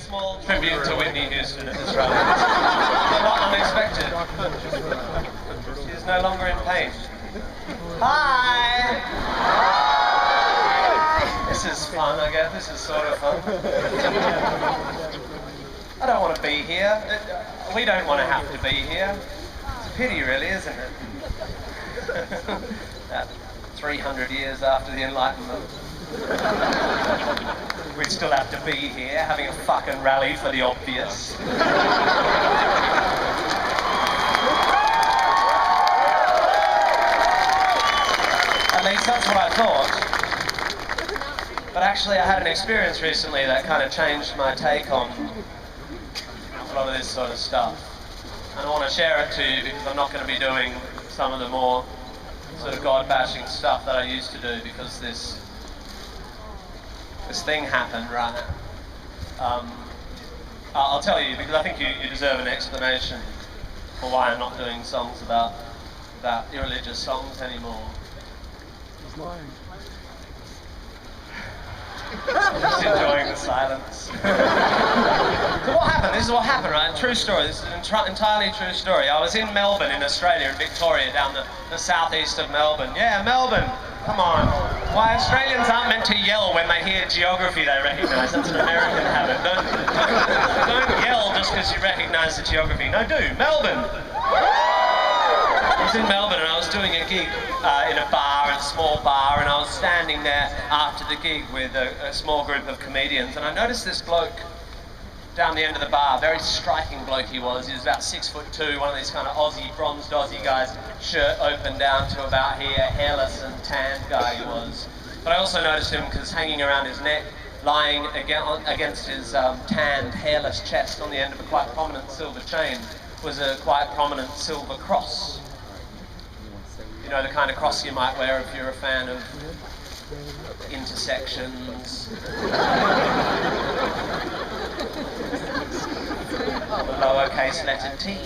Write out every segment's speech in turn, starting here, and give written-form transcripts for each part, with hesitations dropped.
small tribute to Whitney Houston at this rally. Not unexpected. She is no longer in pain. Hi! This is fun, I guess. This is sort of fun. I don't want to be here. We don't want to have to be here. It's a pity, really, isn't it? That 300 years after the Enlightenment. We'd still have to be here, having a fucking rally for the obvious. At least that's what I thought. But actually I had an experience recently that kind of changed my take on a lot of this sort of stuff. And I want to share it to you because I'm not going to be doing some of the more sort of God-bashing stuff that I used to do, because this thing happened, right? I'll tell you, because I think you deserve an explanation for why I'm not doing songs about irreligious songs anymore. He's lying. Just enjoying the silence. So what happened? This is what happened, right? True story. This is an entirely true story. I was in Melbourne, in Australia, in Victoria, down the southeast of Melbourne. Yeah, Melbourne. Come on. Why Australians aren't meant to yell when they hear geography they recognise. That's an American habit. Don't yell just because you recognise the geography. No, do. Melbourne. I was in Melbourne and I was doing a gig in a bar, a small bar, and I was standing there after the gig with a small group of comedians, and I noticed this bloke down the end of the bar, very striking bloke he was. He was about 6'2", one of these kind of Aussie, bronzed Aussie guys, shirt open down to about here, hairless and tanned guy he was. But I also noticed him because hanging around his neck, lying against his tanned, hairless chest on the end of a quite prominent silver chain, was a quite prominent silver cross. You know, the kind of cross you might wear if you're a fan of intersections. The lowercase letter T.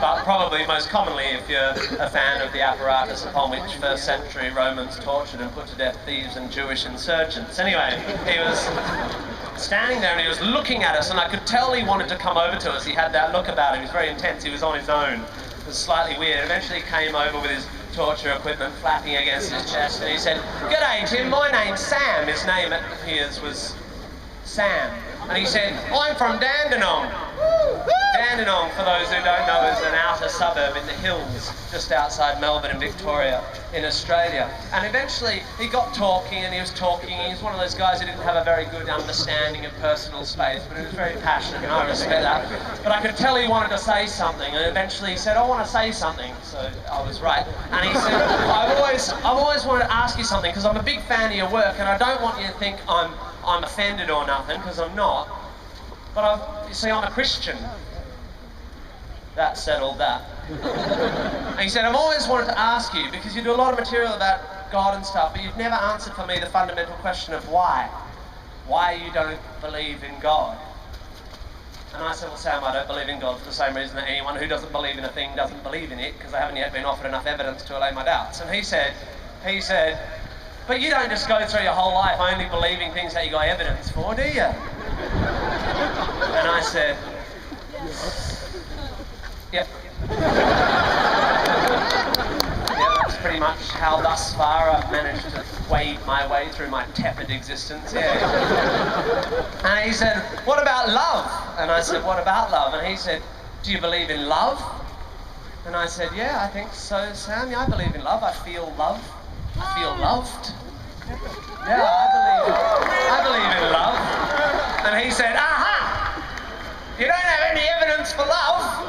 But probably most commonly if you're a fan of the apparatus upon which first century Romans tortured and put to death thieves and Jewish insurgents. Anyway, he was standing there and he was looking at us, and I could tell he wanted to come over to us. He had that look about him. He was very intense. He was on his own. It was slightly weird. Eventually he came over with his torture equipment flapping against his chest, and he said, "G'day Tim, my name's Sam." His name at his was Sam. And he said, "I'm from Dandenong." Dandenong, for those who don't know, is an outer suburb in the hills just outside Melbourne in Victoria in Australia. And eventually he got talking and he was talking. He's one of those guys who didn't have a very good understanding of personal space, but he was very passionate, and I respect that. But I could tell he wanted to say something, and eventually he said, "I want to say something." So I was right. And he said, I've always wanted to ask you something, because I'm a big fan of your work, and I don't want you to think I'm offended or nothing, because I'm not. But you see, I'm a Christian. That settled that. And he said, "I've always wanted to ask you, because you do a lot of material about God and stuff, but you've never answered for me the fundamental question of why. Why you don't believe in God." And I said, "Well, Sam, I don't believe in God for the same reason that anyone who doesn't believe in a thing doesn't believe in it, because I haven't yet been offered enough evidence to allay my doubts." And he said, "But you don't just go through your whole life only believing things that you got evidence for, do you?" And I said, "Yep." Yeah, that's pretty much how thus far I've managed to wade my way through my tepid existence, yeah. And he said, "What about love?" And I said, "What about love?" And he said, "Do you believe in love?" And I said, "Yeah, I think so, Sam. Yeah, I believe in love. I feel love. I feel loved. Yeah, I believe in love." And he said, "Aha! You don't have any evidence for love?"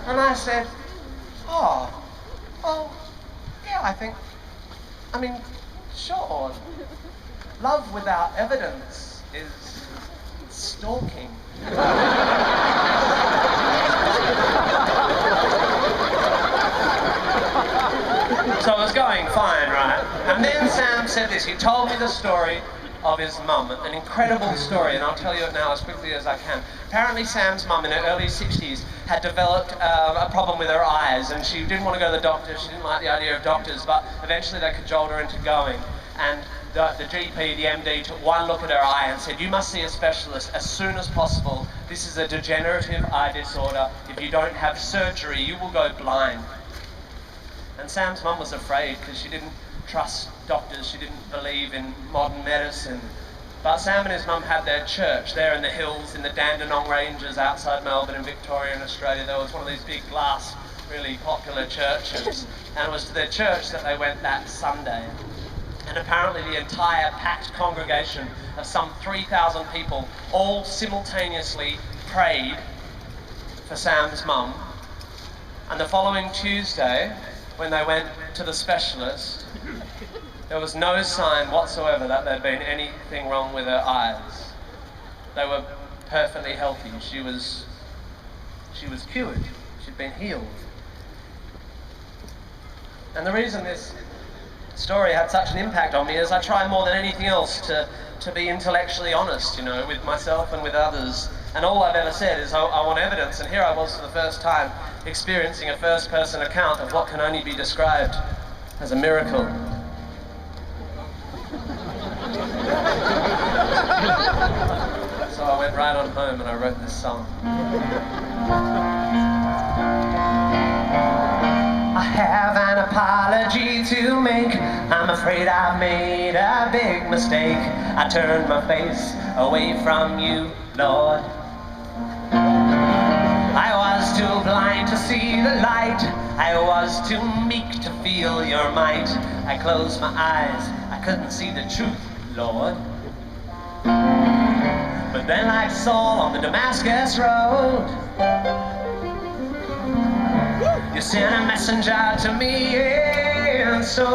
And I said, "Oh, well, yeah, I mean, sure. Love without evidence is stalking." So it was going fine, right? And then Sam said this. He told me the story of his mum, an incredible story, and I'll tell you it now as quickly as I can. Apparently Sam's mum in her early 60s had developed a problem with her eyes, and she didn't want to go to the doctor. She didn't like the idea of doctors, but eventually they cajoled her into going. And the GP, the MD, took one look at her eye and said, "You must see a specialist as soon as possible. This is a degenerative eye disorder. If you don't have surgery, you will go blind." And Sam's mum was afraid because she didn't trust doctors, she didn't believe in modern medicine. But Sam and his mum had their church there in the hills, in the Dandenong Ranges outside Melbourne in Victoria in Australia. There was one of these big glass, really popular churches, and it was to their church that they went that Sunday. And apparently the entire packed congregation of some 3,000 people all simultaneously prayed for Sam's mum. And the following Tuesday, when they went to the specialist, there was no sign whatsoever that there'd been anything wrong with her eyes. They were perfectly healthy. She was cured. She'd been healed. And the reason this story had such an impact on me is I try more than anything else to be intellectually honest, you know, with myself and with others. And all I've ever said is I want evidence, and here I was for the first time experiencing a first-person account of what can only be described as a miracle. So I went right on home and I wrote this song. I have an apology to make. I'm afraid I've made a big mistake. I turned my face away from you, Lord. I was too blind to see the light. I was too meek to feel your might. I closed my eyes, I couldn't see the truth, Lord. But then like Saul on the Damascus road, you sent a messenger to me, and so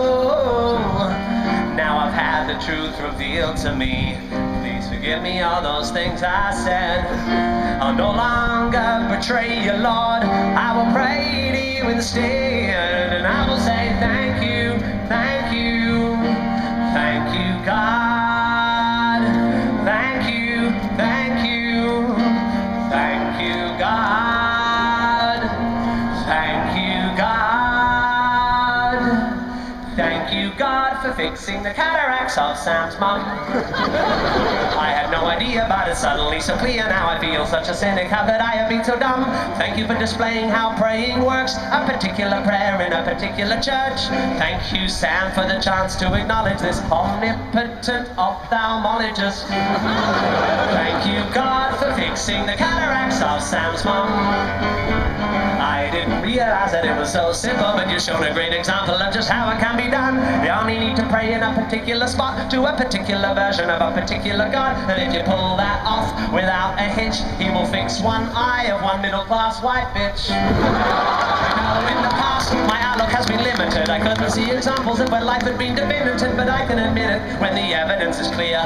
now I've had the truth revealed to me. Please forgive me all those things I said. I'll no longer betray you, Lord. I will pray to you instead, and I will say thank you, thank you, thank you, God. Thank you, thank you, thank you, God. Thank you, God. Thank you, God, for fixing the cataracts of Sam's mum. I had no idea about it, suddenly so clear. Now I feel such a cynic. How could I have been so dumb? Thank you for displaying how praying works. A particular prayer in a particular church. Thank you, Sam, for the chance to acknowledge this omnipotent ophthalmologist. Thank you, God, for fixing the cataracts of Sam's mum. I didn't realize that it was so simple, but you've shown a great example of just how it can be done. You only need to pray in a particular spot to a particular version of a particular God, and if you pull that off without a hitch, he will fix one eye of one middle-class white bitch. In the past, my outlook has been limited. I couldn't see examples of where life had been definitive, but I can admit it when the evidence is clear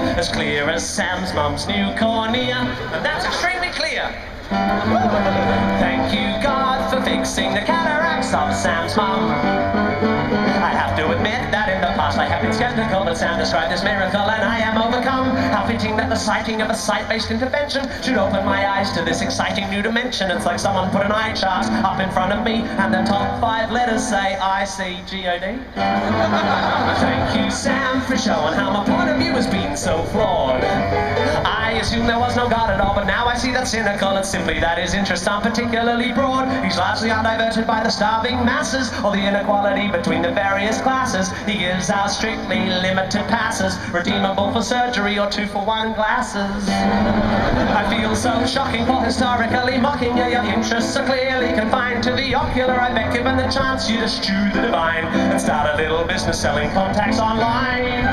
as Sam's mum's new cornea, and that's extremely clear. Thank you, God, for fixing the cataracts of Sam's mum. I have to admit that in the past I have been skeptical, but Sam described this miracle and I am overcome. How fitting that the sighting of a sight-based intervention should open my eyes to this exciting new dimension. It's like someone put an eye chart up in front of me and the top 5 letters say ICGOD. Thank you, Sam, for showing how my point of view has been so flawed. I assumed there was no God at all, but now I see that cynical and simply that his interests aren't particularly broad. He's largely undiverted by the starving masses or the inequality between the various classes. He gives out strictly limited passes, redeemable for surgery or 2-for-1 glasses. I feel so shocking for historically mocking you. Your interests are clearly confined to the ocular. I bet given the chance you'd eschew the divine and start a little business selling contacts online.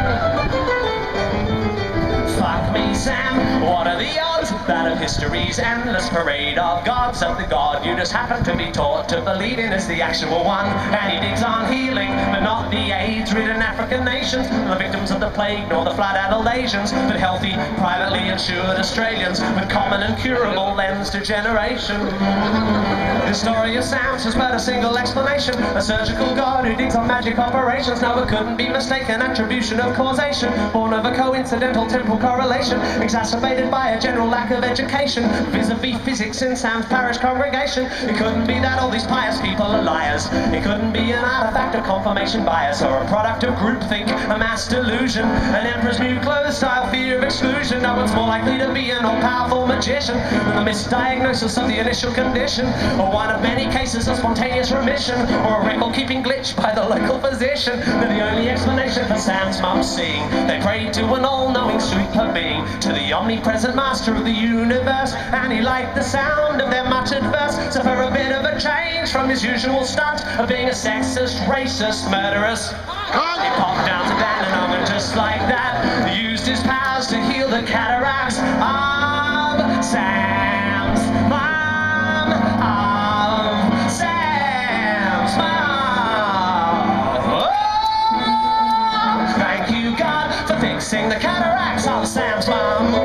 Fuck me, Sam, what are the odds that of history's endless parade of gods, that the God you just happen to be taught to believe in is the actual one, and he digs on healing, but not the AIDS-ridden African nations, the victims of the plague, nor the flood-addled Asians, but healthy, privately insured Australians with common and curable lens degeneration. The story of Sam's has but a single explanation, a surgical God who digs on magic operations. No, it couldn't be mistaken, attribution of causation, born of a coincidental temporal correlation, exacerbated by a general lack of education vis-a-vis physics in Sam's parish congregation. It couldn't be that all these pious people are liars. It couldn't be an artifact of confirmation bias or a product of groupthink, a mass delusion, an emperor's new clothes style fear of exclusion. No one's more likely to be an all-powerful magician than the misdiagnosis of the initial condition, or one of many cases of spontaneous remission, or a record-keeping glitch by the local physician. They're the only explanation for Sam's mum's seeing. They prayed to an all-knowing super being, to the omnipresent master of the universe, and he liked the sound of their muttered verse. So for a bit of a change from his usual stunt of being a sexist, racist, murderous, he popped down to Dandenong, and just like that, used his powers to heal the cataracts of Sam's mom. Of Sam's mom. Oh, thank you, God, for fixing the cataracts of Sam's mom.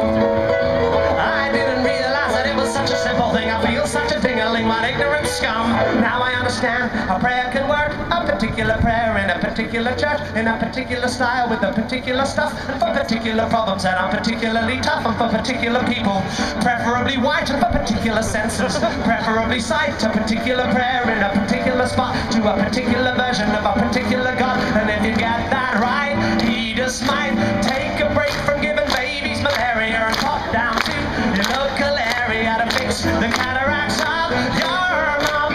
I didn't realize that it was such a simple thing. I feel such a tingling, my ignorant scum. Now I understand how prayer can work. A particular prayer in a particular church, in a particular style, with a particular stuff, and for particular problems that are particularly tough, and for particular people, preferably white, and for particular senses, preferably sight, a particular prayer in a particular spot, to a particular version of a particular God. And if you get that right, he just might take a break from giving babies malaria and pop down to your local area to fix the cataracts of your mom.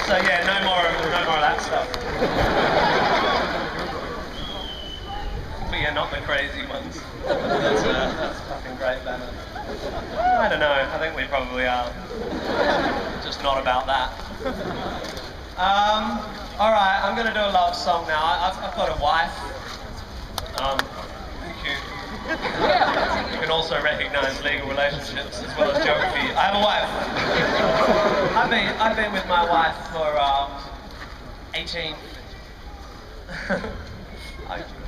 So yeah, no more of that stuff. But yeah, not the crazy ones. That's fucking great, Banner. I don't know, I think we probably are. Just not about that. Alright, I'm gonna do a love song now. I've got a wife. Thank you. You can also recognise legal relationships as well as geography. I have a wife. I've been with my wife for 18.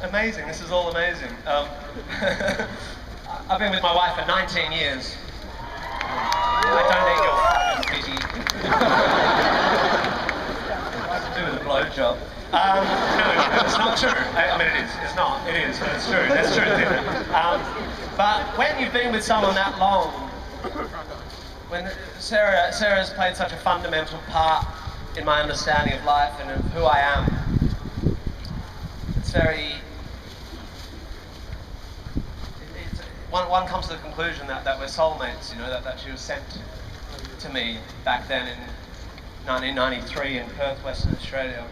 Amazing, this is all amazing. I've been with my wife for 19 years. I don't need your fucking pity. Do with a blowjob. No, it's not true. I mean, it is. It's not. It is, but it's true. There's truth in it. But when you've been with someone that long, when Sarah's played such a fundamental part in my understanding of life and of who I am, it's very... One comes to the conclusion that we're soulmates, you know, that she was sent to me back then in 1993 in Perth, Western Australia.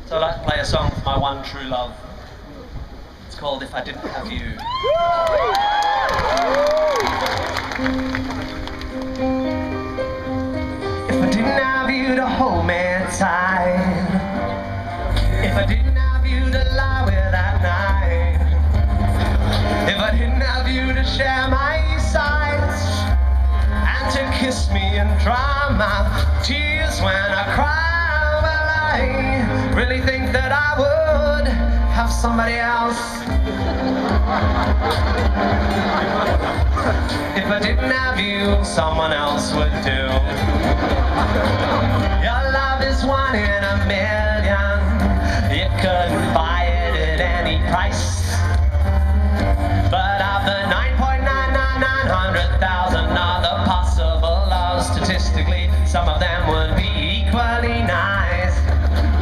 So I'd like to play a song for my one true love. It's called If I Didn't Have You. If I didn't have you to hold me tight, if I didn't have you to lie with at night, if I didn't have you to share my sights, and to kiss me and dry my tears when I cry, well, I really think that I would have somebody else. If I didn't have you, someone else would do. Your love is one in a million. You couldn't buy it at any price. But of the 9,999,000 other possible loves, statistically, some of them would be equally nice.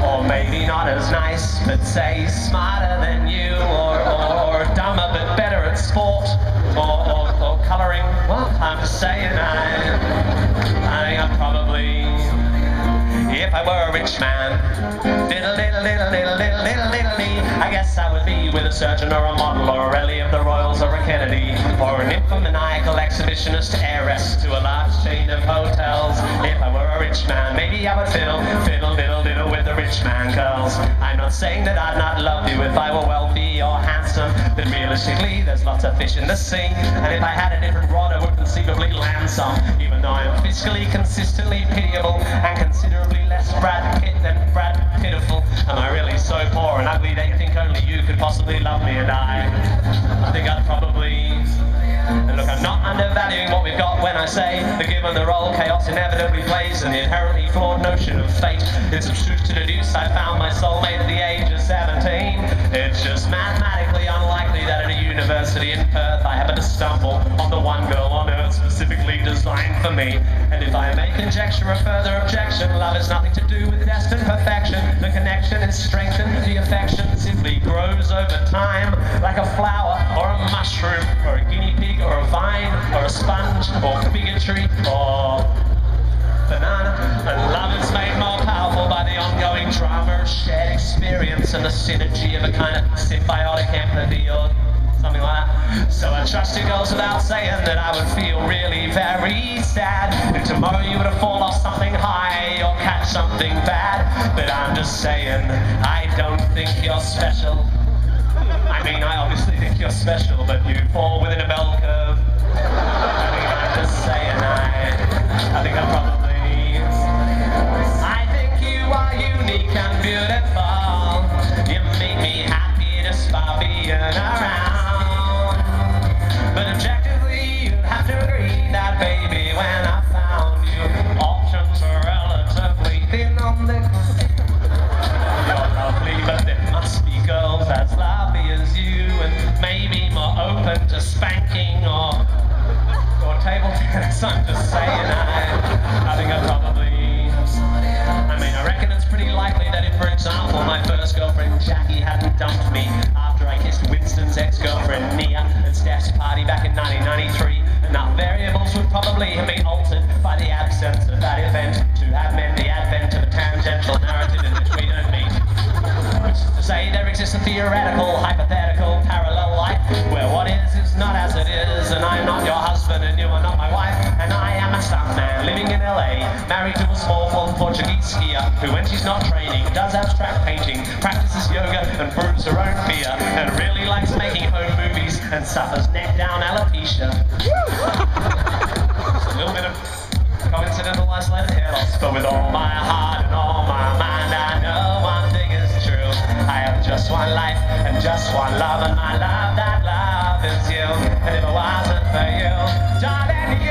Or maybe not as nice, but say smarter than you, or dumber but better at sport, or colouring. Well, I'm just saying, I think I'd probably, if I were a rich man, diddle diddle diddle diddle diddle diddle diddle dee, I guess I would be with a surgeon or a model or a Raleigh of the Royals or a Kennedy, or an nymphomaniacal exhibitionist heiress to a large chain of hotels. If I were a rich man, maybe I would fiddle, fiddle, diddle, diddle with the rich man girls. I'm not saying that I'd not love you if I were wealthy or handsome, but realistically there's lots of fish in the sea, and if I had a different rod I would conceivably land some, even though I'm fiscally consistently pitiable and considerably less less Brad Pitt than Brad Pitiful? Am I really so poor and ugly that you think only you could possibly love me? And I think I'd probably... And look, I'm not undervaluing what we've got when I say that given the role chaos inevitably plays and the inherently flawed notion of fate, it's abstruse to deduce I found my soulmate at the age of 17. It's just mathematically unlikely that at a university in Perth I happen to stumble on the one girl on earth specifically designed for me. And if I may conjecture a further objection, love has nothing to do with destined perfection. The connection is strengthened, the affection simply grows over time, like a flower or a mushroom or a guinea pig or a vine or a sponge or bigotry or banana. And love is made more powerful by the ongoing drama of shared experience and the synergy of a kind of symbiotic empathy or something like that. So I trust it goes without saying that I would feel really very sad if tomorrow you were to fall off something high or catch something bad. But I'm just saying, I don't think you're special. I mean, I obviously think you're special, but you fall within a bell curve. I mean, I'm just saying, I think I'm probably... I think you are unique and beautiful. You make me happy despite being around. But objectively, you have to agree that, baby, when I found you, options were relatively thin on the... You're lovely, but there must be girls as lovely as you, and maybe more open to spanking or table tennis. I'm just saying, I think I probably... I mean, I reckon it's pretty likely that if, for example, my first girlfriend Jackie hadn't dumped me after I kissed Winston's ex-girlfriend Nia at Steph's party back in 1993, enough variables would probably have been altered by the absence of that event to have meant the advent of a tangential narrative in which we don't meet. Which is to say, there exists a theoretical, hypothetical, parallel life where what is not as it is, and I'm not your husband and you are not my wife, and I am a stuntman living in LA, married to a small blonde Portuguese skier who, when she's not training, does abstract painting, practices yoga and brews her own beer, and really likes making home movies and suffers neck-down alopecia. Just a little bit of coincidental isolated hair loss, but with all my heart and all my mind, I know one thing is true. I have just one life and just one love, and my love, that love is you. And if it wasn't for you, darling, you,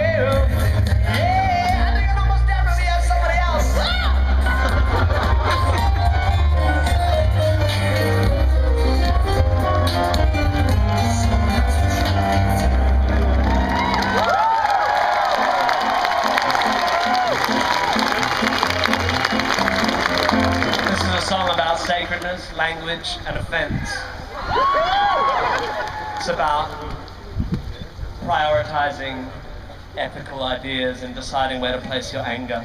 yeah, I think I'd almost definitely have somebody else. This is a song about sacredness, language, and offense. It's about prioritizing ethical ideas and deciding where to place your anger.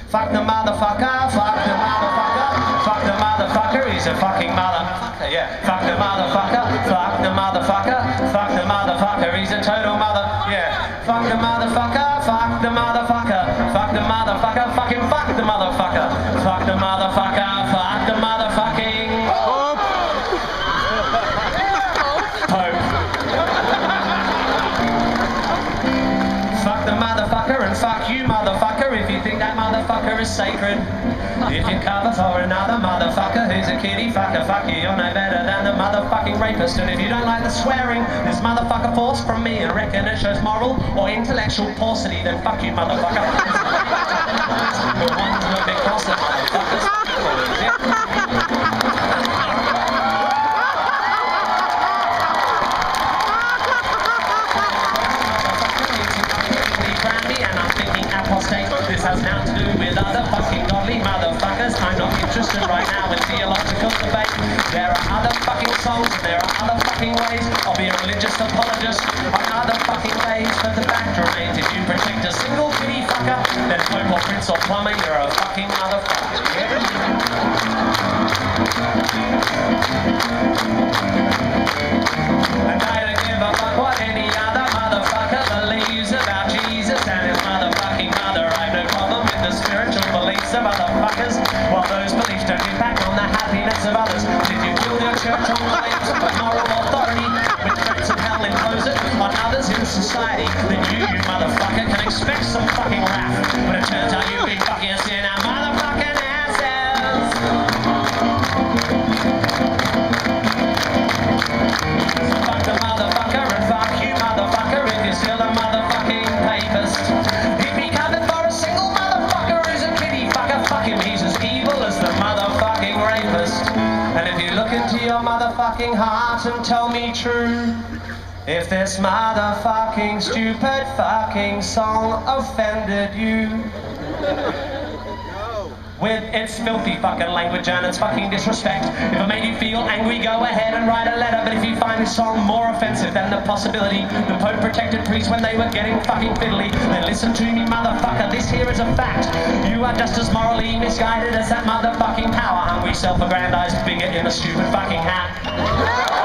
Fuck the motherfucker, fuck the motherfucker, fuck the motherfucker, he's a fucking motherfucker, yeah. Fuck the motherfucker, fuck the motherfucker, fuck the motherfucker, he's a total mother, yeah. Fuck the motherfucker, fuck the motherfucker, fuck the motherfucker, fucking fuck the motherfucker, fuck the motherfucker, fuck the motherfucking... Fuck the motherfucker and fuck you, motherfucker, if you think that motherfucker is sacred. If you cover for another motherfucker who's a kitty fucker, fuck you, you're no better than the motherfucking rapist. And if you don't like the swearing this motherfucker forced from me and reckon it shows moral or intellectual paucity, then fuck you, motherfucker. The ones who are big crossed motherfuckers. This has now to do with other fucking godly motherfuckers. I'm not interested right now in theological debate. There are other fucking songs and there are other fucking ways. I'll be a religious apologist on other fucking ways, but the fact remains, if you protect a single kitty fucker, then Pope or Prince or Plumber, you're a fucking motherfucker. And I don't give a fuck what any other motherfucker believes about Jesus and his motherfucking mother. I've no problem with the spiritual beliefs of motherfuckers, while those beliefs don't impact on the happiness of others. If you build your church on claims of moral authority, with threats of hell impose it on others in society, then you motherfucker, can expect some fucking wrath. But it turns out you've been fucking a sinner, motherfucker. Look into your motherfucking heart and tell me true. If this motherfucking stupid fucking song offended you. With its filthy fucking language and its fucking disrespect. If it made you feel angry, go ahead and write a letter. But if you find this song more offensive than the possibility the Pope protected priests when they were getting fucking fiddly, then listen to me, motherfucker, this here is a fact. You are just as morally misguided as that motherfucking power-hungry, self-aggrandized bigot in a stupid fucking hat.